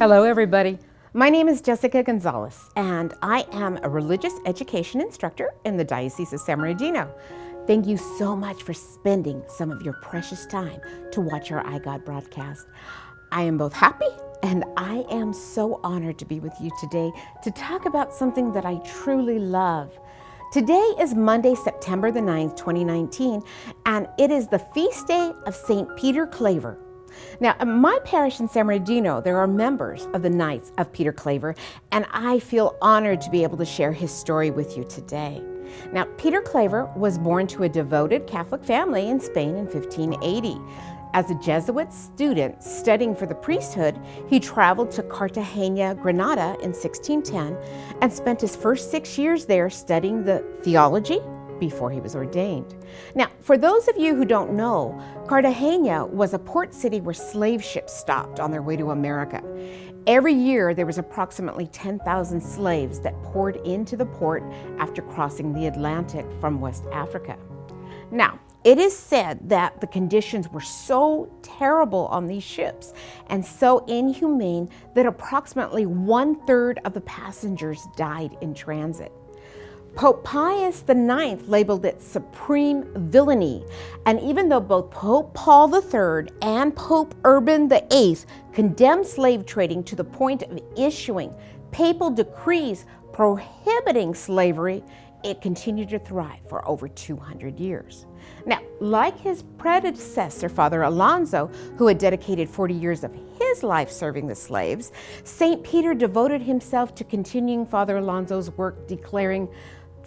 Hello, everybody. My name is Jessica Gonzalez, and I am a religious education instructor in the Diocese of San Bernardino. Thank you so much for spending some of your precious time to watch our iGod broadcast. I am both happy and I am so honored to be with you today to talk about something that I truly love. Today is Monday, September the 9th, 2019, and it is the feast day of St. Peter Claver. Now, in my parish in San Bernardino, there are members of the Knights of Peter Claver, and I feel honored to be able to share his story with you today. Now, Peter Claver was born to a devoted Catholic family in Spain in 1580. As a Jesuit student studying for the priesthood, he traveled to Cartagena, Granada in 1610 and spent his first 6 years there studying the theology before he was ordained. Now, for those of you who don't know, Cartagena was a port city where slave ships stopped on their way to America. Every year, there was approximately 10,000 slaves that poured into the port after crossing the Atlantic from West Africa. Now, it is said that the conditions were so terrible on these ships and so inhumane that approximately 1/3 of the passengers died in transit. Pope Pius IX labeled it supreme villainy, and even though both Pope Paul III and Pope Urban VIII condemned slave trading to the point of issuing papal decrees prohibiting slavery, it continued to thrive for over 200 years. Now, like his predecessor, Father Alonso, who had dedicated 40 years of his life serving the slaves, St. Peter devoted himself to continuing Father Alonso's work, declaring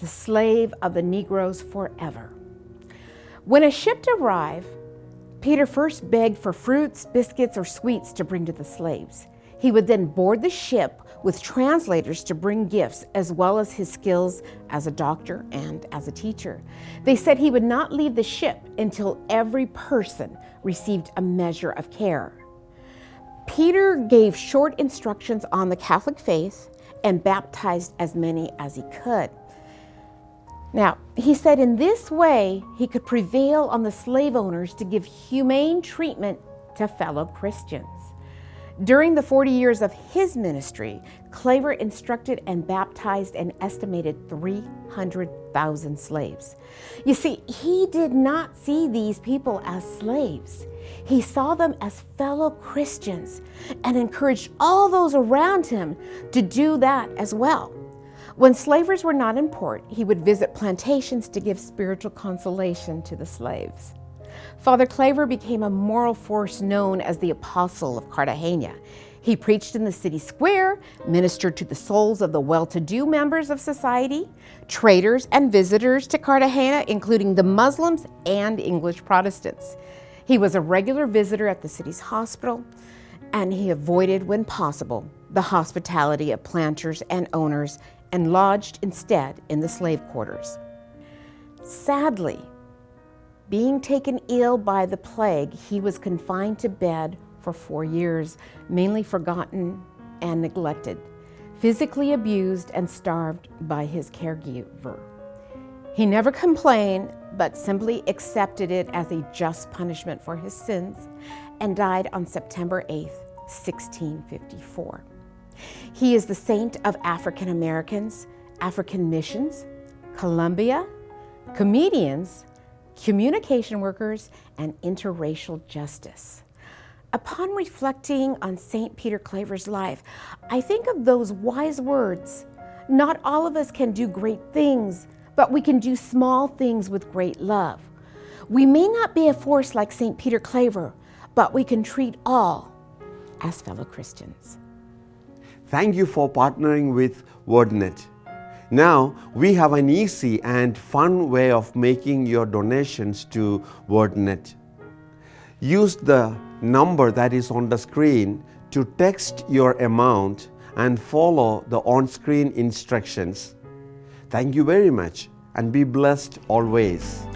the slave of the Negroes forever. When a ship arrived, Peter first begged for fruits, biscuits, or sweets to bring to the slaves. He would then board the ship with translators to bring gifts, as well as his skills as a doctor and as a teacher. They said he would not leave the ship until every person received a measure of care. Peter gave short instructions on the Catholic faith and baptized as many as he could. Now, he said in this way, he could prevail on the slave owners to give humane treatment to fellow Christians. During the 40 years of his ministry, Claver instructed and baptized an estimated 300,000 slaves. You see, he did not see these people as slaves. He saw them as fellow Christians and encouraged all those around him to do that as well. When slavers were not in port, he would visit plantations to give spiritual consolation to the slaves. Father Claver became a moral force known as the Apostle of Cartagena. He preached in the city square, ministered to the souls of the well-to-do members of society, traders and visitors to Cartagena, including the Muslims and English Protestants. He was a regular visitor at the city's hospital, and he avoided, when possible, the hospitality of planters and owners and lodged instead in the slave quarters. Sadly, being taken ill by the plague, he was confined to bed for 4 years, mainly forgotten and neglected, physically abused and starved by his caregiver. He never complained, but simply accepted it as a just punishment for his sins and died on September 8th, 1654. He is the saint of African Americans, African missions, Colombia, comedians, communication workers, and interracial justice. Upon reflecting on St. Peter Claver's life, I think of those wise words: not all of us can do great things, but we can do small things with great love. We may not be a force like St. Peter Claver, but we can treat all as fellow Christians. Thank you for partnering with WordNet. Now, we have an easy and fun way of making your donations to WordNet. Use the number that is on the screen to text your amount and follow the on-screen instructions. Thank you very much and be blessed always.